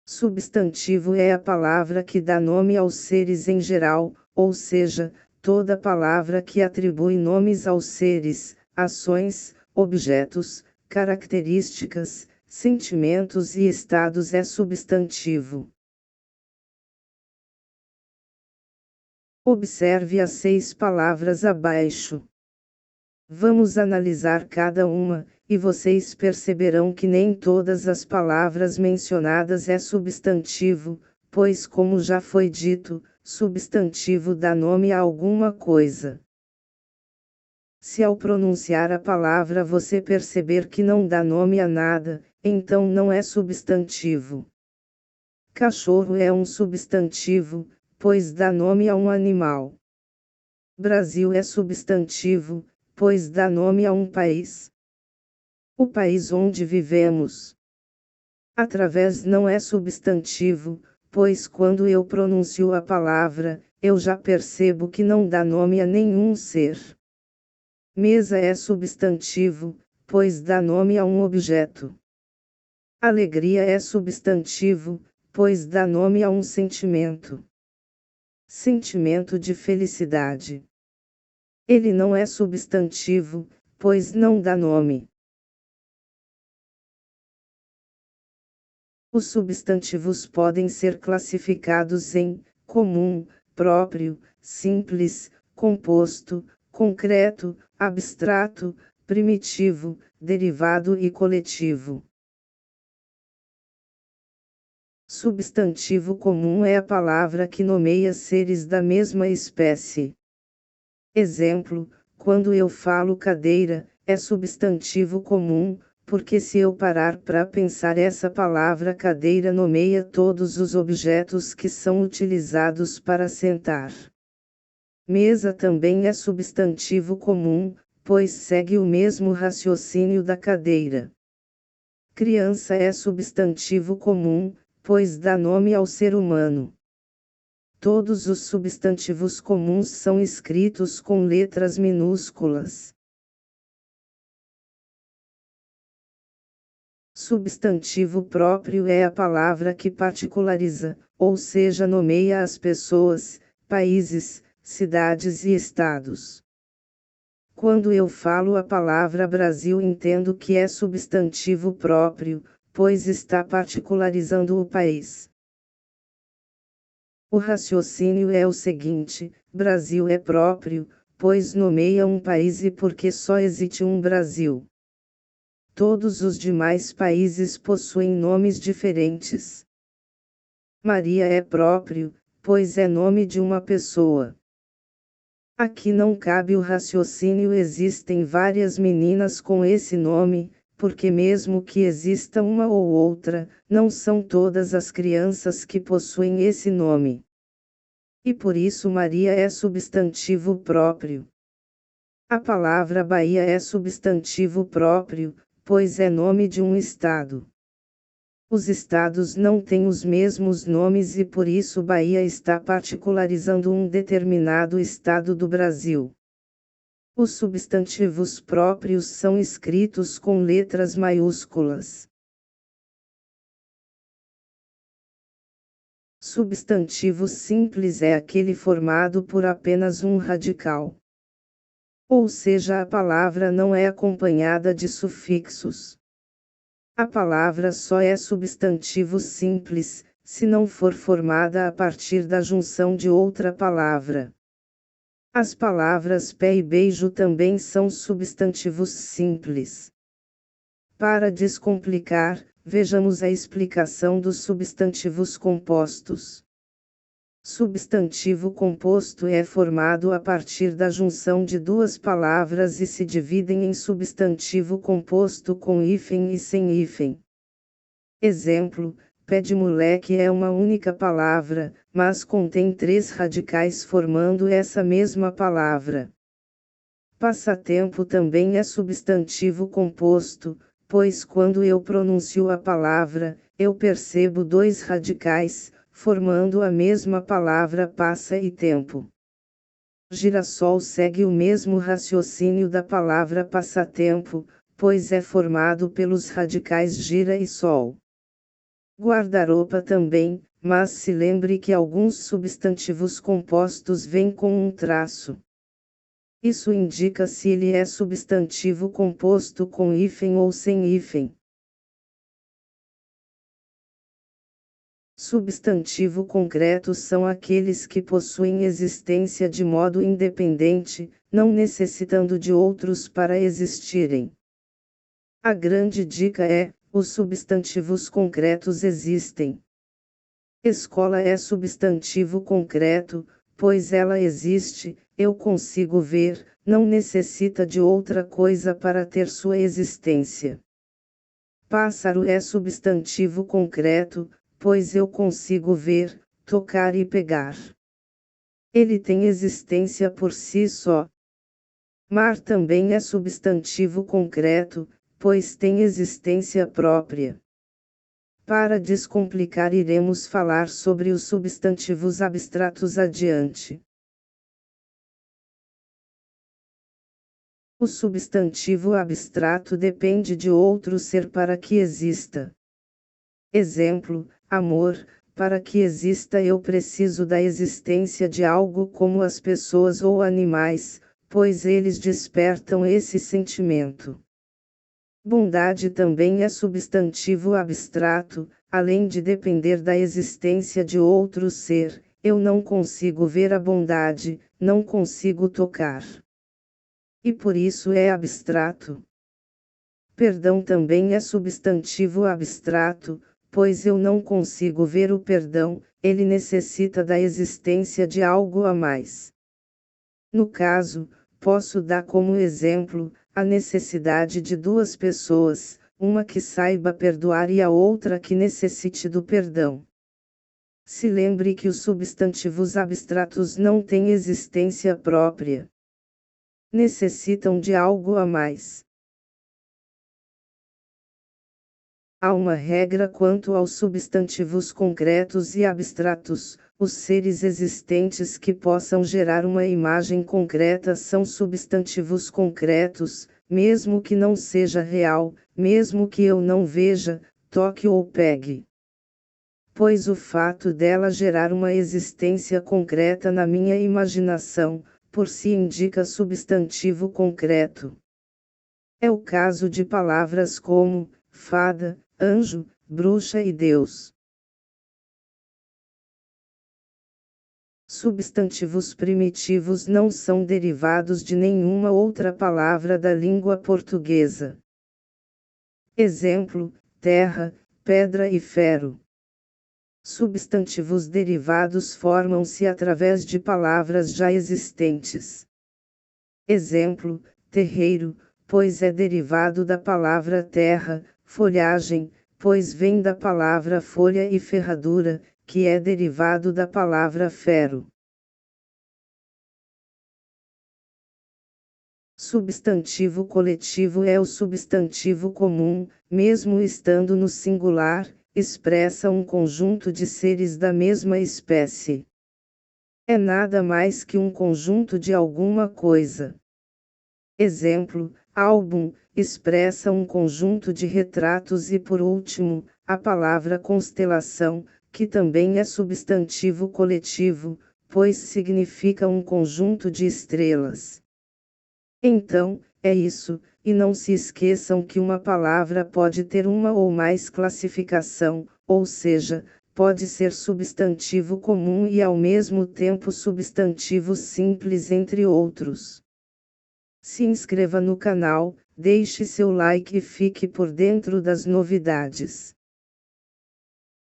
Substantivo é a palavra que dá nome aos seres em geral, ou seja, toda palavra que atribui nomes aos seres, ações, objetos, características, sentimentos e estados é substantivo. Observe as 6 palavras abaixo. Vamos analisar cada uma, e vocês perceberão que nem todas as palavras mencionadas é substantivo, pois, como já foi dito, substantivo dá nome a alguma coisa. Se ao pronunciar a palavra você perceber que não dá nome a nada, então não é substantivo. Cachorro é um substantivo, pois dá nome a um animal. Brasil é substantivo, pois dá nome a um país. O país onde vivemos. Através não é substantivo, pois quando eu pronuncio a palavra, eu já percebo que não dá nome a nenhum ser. Mesa é substantivo, pois dá nome a um objeto. Alegria é substantivo, pois dá nome a um sentimento. Sentimento de felicidade. Ele não é substantivo, pois não dá nome. Os substantivos podem ser classificados em comum, próprio, simples, composto, concreto, abstrato, primitivo, derivado e coletivo. Substantivo comum é a palavra que nomeia seres da mesma espécie. Exemplo, quando eu falo cadeira, é substantivo comum, porque se eu parar para pensar essa palavra cadeira nomeia todos os objetos que são utilizados para sentar. Mesa também é substantivo comum, pois segue o mesmo raciocínio da cadeira. Criança é substantivo comum, pois dá nome ao ser humano. Todos os substantivos comuns são escritos com letras minúsculas. Substantivo próprio é a palavra que particulariza, ou seja, nomeia as pessoas, países, cidades e estados. Quando eu falo a palavra Brasil, entendo que é substantivo próprio, pois está particularizando o país. O raciocínio é o seguinte: Brasil é próprio, pois nomeia um país e porque só existe um Brasil. Todos os demais países possuem nomes diferentes. Maria é próprio, pois é nome de uma pessoa. Aqui não cabe o raciocínio, existem várias meninas com esse nome, porque mesmo que exista uma ou outra, não são todas as crianças que possuem esse nome. E por isso Maria é substantivo próprio. A palavra Bahia é substantivo próprio, pois é nome de um estado. Os estados não têm os mesmos nomes e por isso Bahia está particularizando um determinado estado do Brasil. Os substantivos próprios são escritos com letras maiúsculas. Substantivo simples é aquele formado por apenas um radical. Ou seja, a palavra não é acompanhada de sufixos. A palavra só é substantivo simples, se não for formada a partir da junção de outra palavra. As palavras pé e beijo também são substantivos simples. Para descomplicar, vejamos a explicação dos substantivos compostos. Substantivo composto é formado a partir da junção de duas palavras e se dividem em substantivo composto com hífen e sem hífen. Exemplo: pé de moleque é uma única palavra, mas contém 3 radicais formando essa mesma palavra. Passatempo também é substantivo composto, pois quando eu pronuncio a palavra, eu percebo 2 radicais, formando a mesma palavra passa e tempo. Girassol segue o mesmo raciocínio da palavra passatempo, pois é formado pelos radicais gira e sol. Guarda-roupa também, mas se lembre que alguns substantivos compostos vêm com um traço. Isso indica se ele é substantivo composto com hífen ou sem hífen. Substantivo concretos são aqueles que possuem existência de modo independente, não necessitando de outros para existirem. A grande dica é: os substantivos concretos existem. Escola é substantivo concreto, pois ela existe, eu consigo ver, não necessita de outra coisa para ter sua existência. Pássaro é substantivo concreto, pois eu consigo ver, tocar e pegar. Ele tem existência por si só. Mar também é substantivo concreto, pois tem existência própria. Para descomplicar, iremos falar sobre os substantivos abstratos adiante. O substantivo abstrato depende de outro ser para que exista. Exemplo: amor. Para que exista, eu preciso da existência de algo como as pessoas ou animais, pois eles despertam esse sentimento. Bondade também é substantivo abstrato, além de depender da existência de outro ser, eu não consigo ver a bondade, não consigo tocar. E por isso é abstrato. Perdão também é substantivo abstrato, pois eu não consigo ver o perdão, ele necessita da existência de algo a mais. No caso, posso dar como exemplo a necessidade de duas pessoas, uma que saiba perdoar e a outra que necessite do perdão. Se lembre que os substantivos abstratos não têm existência própria. Necessitam de algo a mais. Há uma regra quanto aos substantivos concretos e abstratos: os seres existentes que possam gerar uma imagem concreta são substantivos concretos, mesmo que não seja real, mesmo que eu não veja, toque ou pegue. Pois o fato dela gerar uma existência concreta na minha imaginação, por si indica substantivo concreto. É o caso de palavras como fada, anjo, bruxa e Deus. Substantivos primitivos não são derivados de nenhuma outra palavra da língua portuguesa. Exemplo: terra, pedra e ferro. Substantivos derivados formam-se através de palavras já existentes. Exemplo: terreiro, pois é derivado da palavra terra, folhagem, pois vem da palavra folha, e ferradura, que é derivado da palavra ferro. Substantivo coletivo é o substantivo comum, mesmo estando no singular, expressa um conjunto de seres da mesma espécie. É nada mais que um conjunto de alguma coisa. Exemplo: álbum, expressa um conjunto de retratos e, por último, a palavra constelação, que também é substantivo coletivo, pois significa um conjunto de estrelas. Então, é isso, e não se esqueçam que uma palavra pode ter uma ou mais classificação, ou seja, pode ser substantivo comum e ao mesmo tempo substantivo simples, entre outros. Se inscreva no canal, deixe seu like e fique por dentro das novidades.